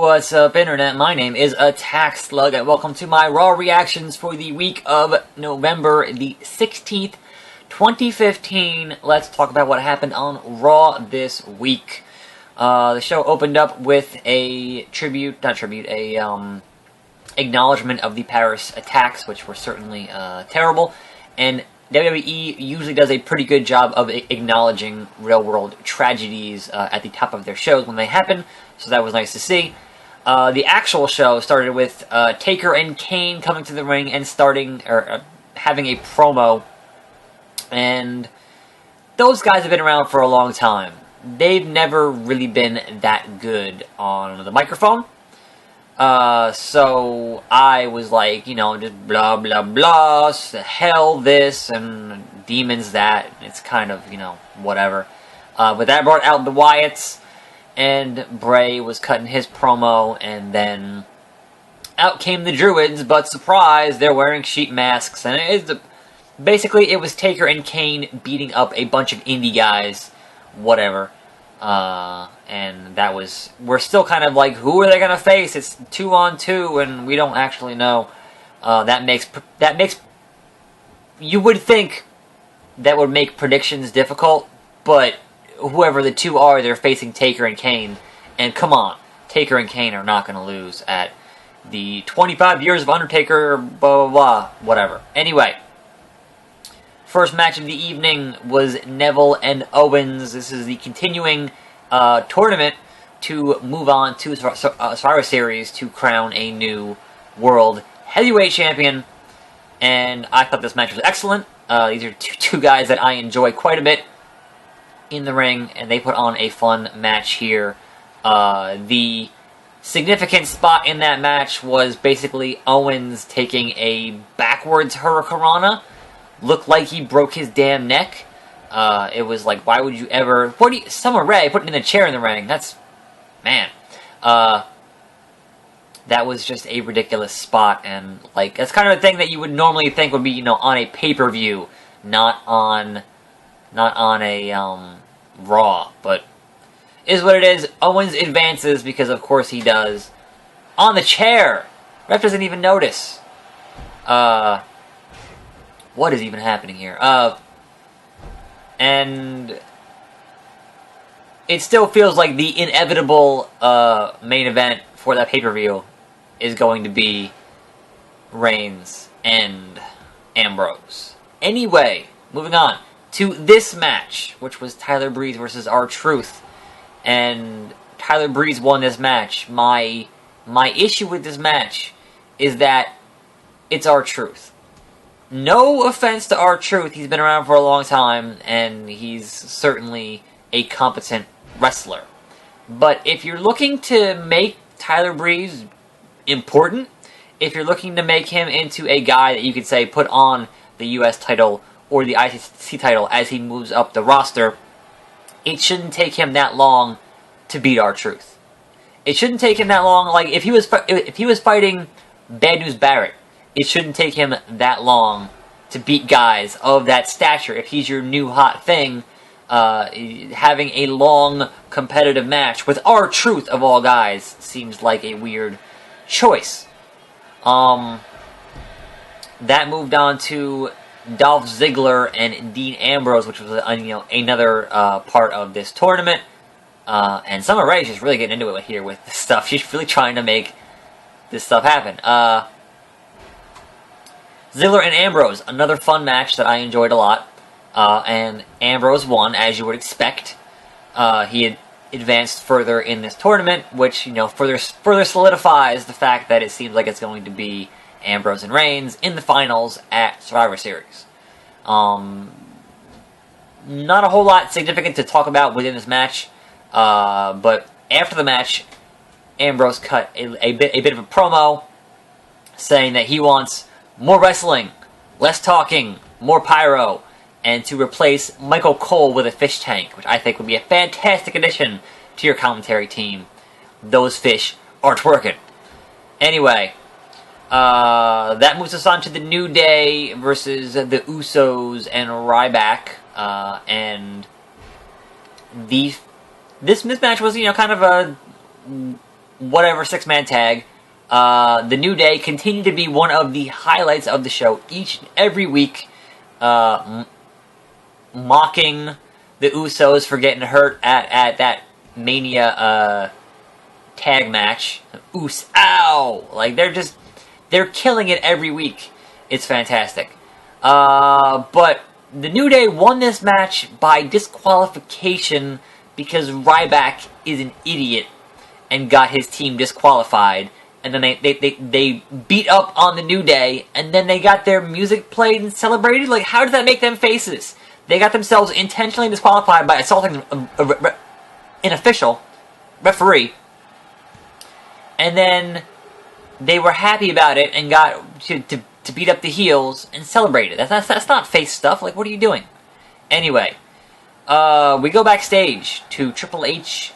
What's up, Internet? My name is Attack Slug, and welcome to my Raw reactions for the week of November the 16th, 2015. Let's talk about what happened on Raw this week. The show opened up with a acknowledgement of the Paris attacks, which were certainly terrible, and WWE usually does a pretty good job of acknowledging real-world tragedies at the top of their shows when they happen, so that was nice to see. The actual show started with Taker and Kane coming to the ring and having a promo, and those guys have been around for a long time. They've never really been that good on the microphone. So I was like, just blah, blah, blah, hell this, and demons that. It's kind of, whatever. But that brought out the Wyatts, and Bray was cutting his promo, and then out came the Druids, but surprise, they're wearing sheet masks, and basically it was Taker and Kane beating up a bunch of indie guys, whatever. And that was, we're still kind of like, who are they gonna face? It's 2-on-2, and we don't actually know. That makes, you would think that would make predictions difficult, but whoever the two are, they're facing Taker and Kane, and come on, Taker and Kane are not gonna lose at the 25 years of Undertaker, blah, blah, blah, whatever. Anyway. First match of the evening was Neville and Owens. This is the continuing tournament to move on to Survivor Series to crown a new World Heavyweight Champion. And I thought this match was excellent. These are two guys that I enjoy quite a bit in the ring, and they put on a fun match here. The significant spot in that match was basically Owens taking a backwards Hurricanrana. Looked like he broke his damn neck. It was like, why would you ever... Summer Rae putting in a chair in the ring. That's... Man. That was just a ridiculous spot. And, like, that's kind of a thing that you would normally think would be, on a pay-per-view. Not on a, Raw. But, is what it is. Owens advances, because of course he does. On the chair! Ref doesn't even notice. What is even happening here? And it still feels like the inevitable main event for that pay-per-view is going to be Reigns and Ambrose. Anyway, moving on to this match, which was Tyler Breeze versus R-Truth. And Tyler Breeze won this match. My issue with this match is that it's R-Truth. No offense to R-Truth, he's been around for a long time, and he's certainly a competent wrestler. But if you're looking to make Tyler Breeze important, if you're looking to make him into a guy that you could say put on the US title or the ICC title as he moves up the roster, it shouldn't take him that long to beat R-Truth. It shouldn't take him that long. Like, if he was fighting Bad News Barrett, it shouldn't take him that long to beat guys of that stature. If he's your new hot thing, having a long competitive match with R-Truth of all guys seems like a weird choice. That moved on to Dolph Ziggler and Dean Ambrose, which was another part of this tournament. And Summer Rae is just really getting into it here with this stuff. She's really trying to make this stuff happen. Ziggler and Ambrose, another fun match that I enjoyed a lot, and Ambrose won, as you would expect. He had advanced further in this tournament, which, further solidifies the fact that it seems like it's going to be Ambrose and Reigns in the finals at Survivor Series. Not a whole lot significant to talk about within this match, but after the match, Ambrose cut a bit of a promo, saying that he wants more wrestling, less talking, more pyro, and to replace Michael Cole with a fish tank, which I think would be a fantastic addition to your commentary team. Those fish aren't working. Anyway, that moves us on to the New Day versus the Usos and Ryback, and this match was, kind of a whatever 6-man tag. The New Day continue to be one of the highlights of the show each and every week, mocking the Usos for getting hurt at that Mania tag match. Ow! Like, they're killing it every week. It's fantastic. But the New Day won this match by disqualification because Ryback is an idiot and got his team disqualified. And then they beat up on the New Day, and then they got their music played and celebrated. Like, how does that make them faces? They got themselves intentionally disqualified by assaulting an official, referee, and then they were happy about it and got to beat up the heels and celebrate it. That's not face stuff. Like, what are you doing? Anyway, we go backstage to Triple H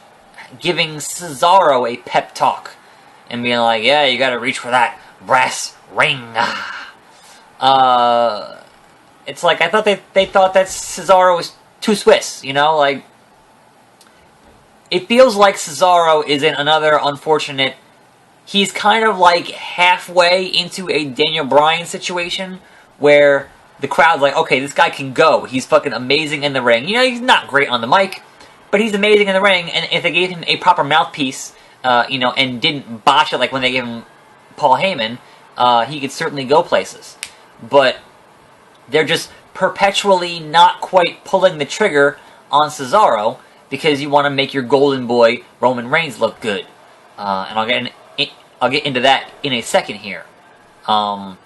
giving Cesaro a pep talk and being like, yeah, you gotta reach for that brass ring. It's like, I thought they thought that Cesaro was too Swiss, you know? Like, it feels like Cesaro is in another unfortunate... He's kind of like halfway into a Daniel Bryan situation where the crowd's like, okay, this guy can go. He's fucking amazing in the ring. You know, he's not great on the mic, but he's amazing in the ring, and if they gave him a proper mouthpiece, and didn't botch it like when they gave him Paul Heyman, he could certainly go places. But they're just perpetually not quite pulling the trigger on Cesaro because you want to make your golden boy Roman Reigns look good. And I'll get into that in a second here. But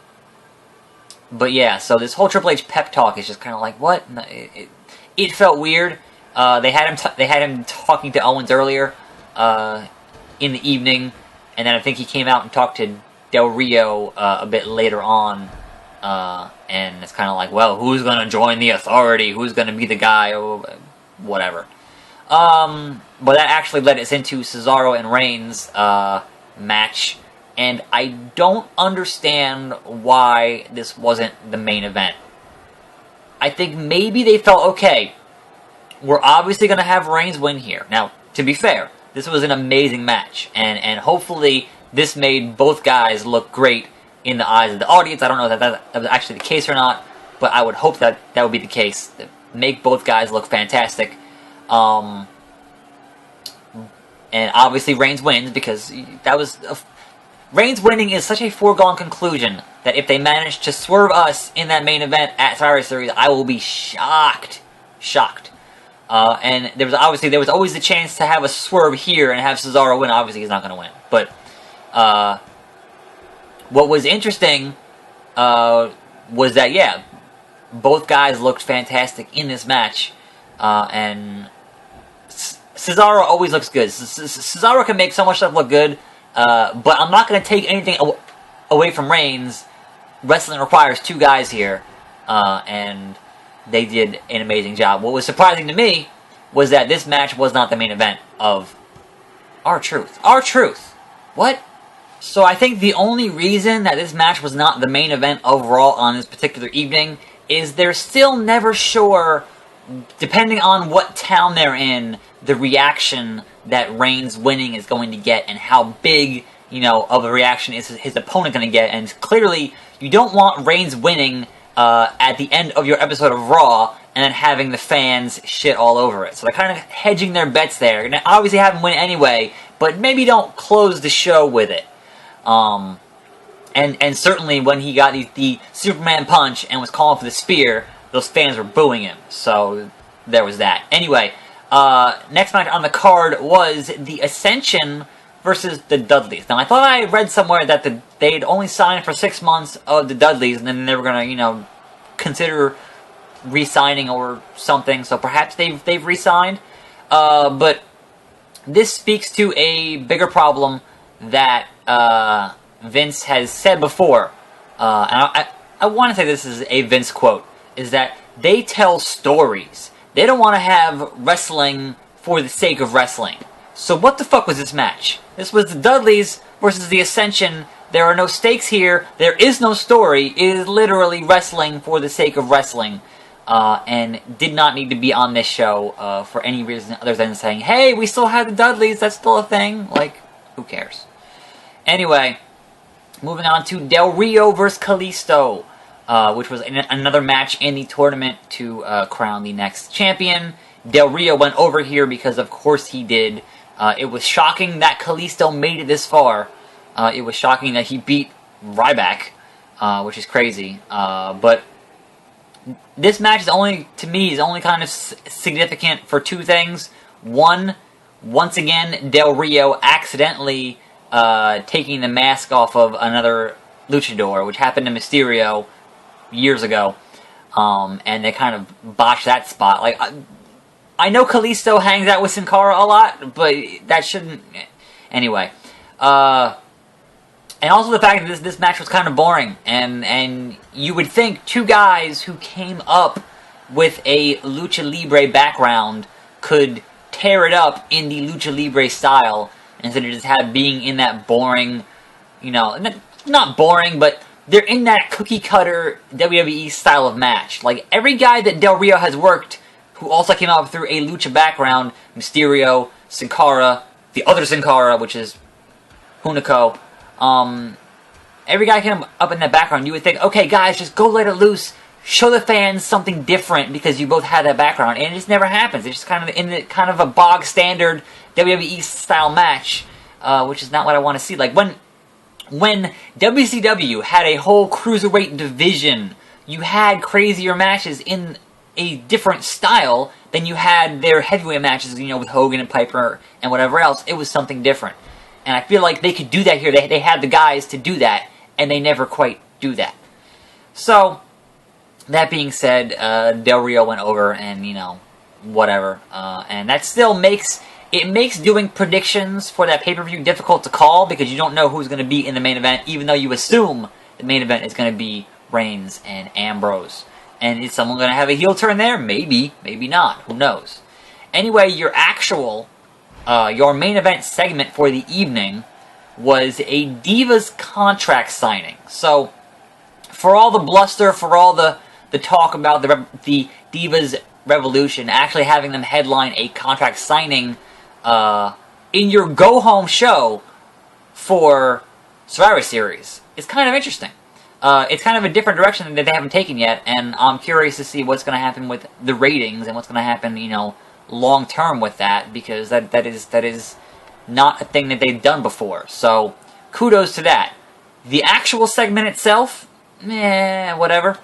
yeah, so this whole Triple H pep talk is just kind of like, what? It felt weird. They had him talking to Owens earlier in the evening, and then I think he came out and talked to Del Rio a bit later on. And it's kind of like, well, who's going to join the Authority? Who's going to be the guy? Or whatever. But that actually led us into Cesaro and Reigns match, and I don't understand why this wasn't the main event. I think maybe they felt, okay, we're obviously going to have Reigns win here. Now, to be fair, this was an amazing match, and hopefully this made both guys look great in the eyes of the audience. I don't know if that was actually the case or not, but I would hope that would be the case. Make both guys look fantastic. And obviously Reigns wins because that was... Reigns winning is such a foregone conclusion that if they manage to swerve us in that main event at Survivor Series, I will be shocked. Shocked. And there was always the chance to have a swerve here and have Cesaro win. Obviously he's not going to win. But what was interesting was that, yeah, both guys looked fantastic in this match. And Cesaro always looks good. Cesaro can make so much stuff look good, but I'm not going to take anything away from Reigns. Wrestling requires two guys here, and they did an amazing job. What was surprising to me was that this match was not the main event of R-Truth. R-Truth! What? So I think the only reason that this match was not the main event of Raw on this particular evening is they're still never sure, depending on what town they're in, the reaction that Reigns winning is going to get and how big, of a reaction is his opponent going to get. And clearly, you don't want Reigns winning at the end of your episode of Raw and then having the fans shit all over it. So they're kind of hedging their bets there. And obviously have him win anyway, but maybe don't close the show with it. And certainly when he got the Superman punch and was calling for the spear, those fans were booing him. So there was that. Anyway, next match on the card was the Ascension versus the Dudleys. Now, I thought I read somewhere that they'd only signed for 6 months of the Dudleys, and then they were going to, consider re-signing or something. So perhaps they've re-signed. But this speaks to a bigger problem that Vince has said before. And I want to say this is a Vince quote, is that they tell stories. They don't want to have wrestling for the sake of wrestling. So what the fuck was this match? This was the Dudleys versus the Ascension. There are no stakes here. There is no story. It is literally wrestling for the sake of wrestling. And did not need to be on this show for any reason other than saying, hey, we still have the Dudleys. That's still a thing. Like, Who cares? Anyway, moving on to Del Rio versus Kalisto, which was another match in the tournament to crown the next champion. Del Rio went over here because, of course, he did. It was shocking that Kalisto made it this far. It was shocking that he beat Ryback, which is crazy. But this match is only kind of significant for two things. One, once again, Del Rio accidentally taking the mask off of another luchador, which happened to Mysterio years ago, and they kind of botched that spot. Like, I know Kalisto hangs out with Sin Cara a lot, but that shouldn't... Anyway. And also the fact that this match was kind of boring, and you would think two guys who came up with a Lucha Libre background could tear it up in the Lucha Libre style, instead of just being in that boring, you know, not boring, but they're in that cookie-cutter WWE style of match. Like, every guy that Del Rio has worked, who also came up through a Lucha background, Mysterio, Sin Cara, the other Sin Cara, which is Hunico, every guy came up in that background, you would think, okay, guys, just go let it loose, show the fans something different, because you both had that background, and it just never happens. It's just kind of a bog standard WWE style match, which is not what I want to see. Like, when WCW had a whole cruiserweight division, you had crazier matches in a different style than you had their heavyweight matches, you know, with Hogan and Piper and whatever else. It was something different. And I feel like they could do that here. They had the guys to do that, and they never quite do that. So, that being said, Del Rio went over, and, you know, whatever. And that still makes doing predictions for that pay-per-view difficult to call, because you don't know who's going to be in the main event, even though you assume the main event is going to be Reigns and Ambrose. And is someone going to have a heel turn there? Maybe, maybe not. Who knows? Anyway, your main event segment for the evening was a Divas contract signing. So, for all the bluster, for all the talk about the Divas Revolution, actually having them headline a contract signing in your go-home show for Survivor Series is kind of interesting. It's kind of a different direction that they haven't taken yet, and I'm curious to see what's going to happen with the ratings and what's going to happen, you know, long term with that, because that is not a thing that they've done before. So kudos to that. The actual segment itself, whatever.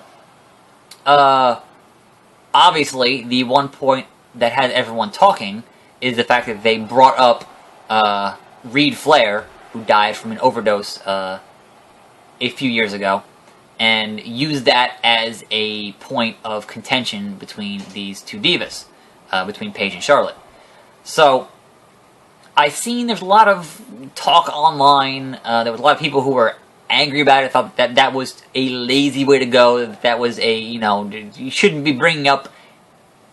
Obviously, the one point that had everyone talking is the fact that they brought up Reed Flair, who died from an overdose a few years ago, and used that as a point of contention between these two divas. Between Paige and Charlotte. So, I've seen there's a lot of talk online. There was a lot of people who were angry about it, thought that was a lazy way to go, that was a, you know, you shouldn't be bringing up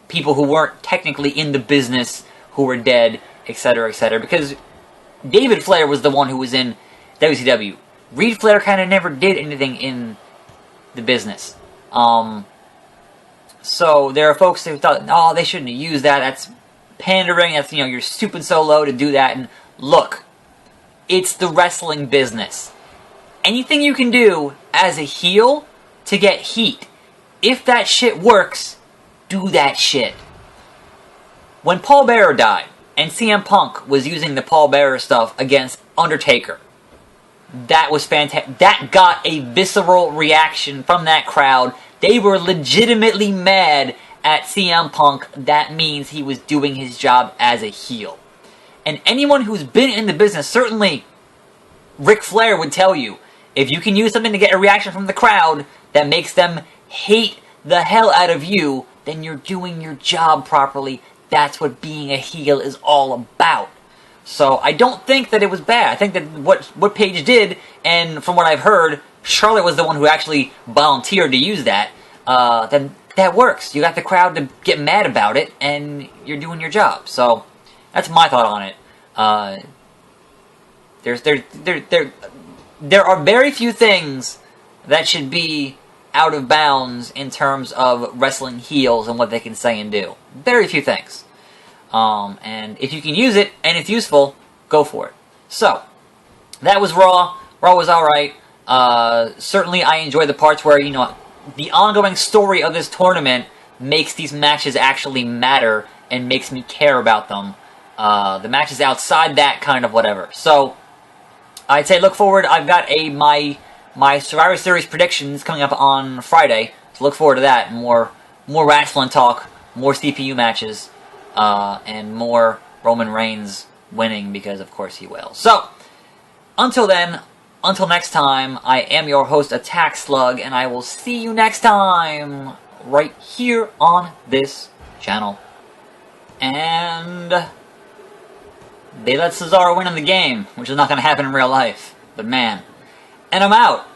people who weren't technically in the business, who were dead, etc., etc., because David Flair was the one who was in WCW. Reed Flair kind of never did anything in the business. So there are folks who thought, oh, they shouldn't have used that. That's pandering. That's, you know, you're stooping so low to do that. And look, it's the wrestling business. Anything you can do as a heel to get heat, if that shit works, do that shit. When Paul Bearer died, and CM Punk was using the Paul Bearer stuff against Undertaker, that was fantastic. That got a visceral reaction from that crowd. They were legitimately mad at CM Punk. That means he was doing his job as a heel. And anyone who's been in the business, certainly Ric Flair would tell you, if you can use something to get a reaction from the crowd that makes them hate the hell out of you, then you're doing your job properly. That's what being a heel is all about. So I don't think that it was bad. I think that what Paige did, and from what I've heard, Charlotte was the one who actually volunteered to use that. Then that works. You got the crowd to get mad about it, and you're doing your job. So that's my thought on it. There are very few things that should be out of bounds in terms of wrestling heels and what they can say and do. Very few things. And if you can use it and it's useful, go for it. So, that was Raw. Raw was alright. Certainly I enjoy the parts where, you know, the ongoing story of this tournament makes these matches actually matter and makes me care about them. The matches outside that, kind of whatever. So, I'd say look forward. I've got my Survivor Series predictions coming up on Friday, so look forward to that. More wrestling talk, more CPU matches, and more Roman Reigns winning, because of course he will. So, until then, until next time, I am your host, Attack Slug, and I will see you next time, right here on this channel. And they let Cesaro win in the game, which is not going to happen in real life. But man, and I'm out.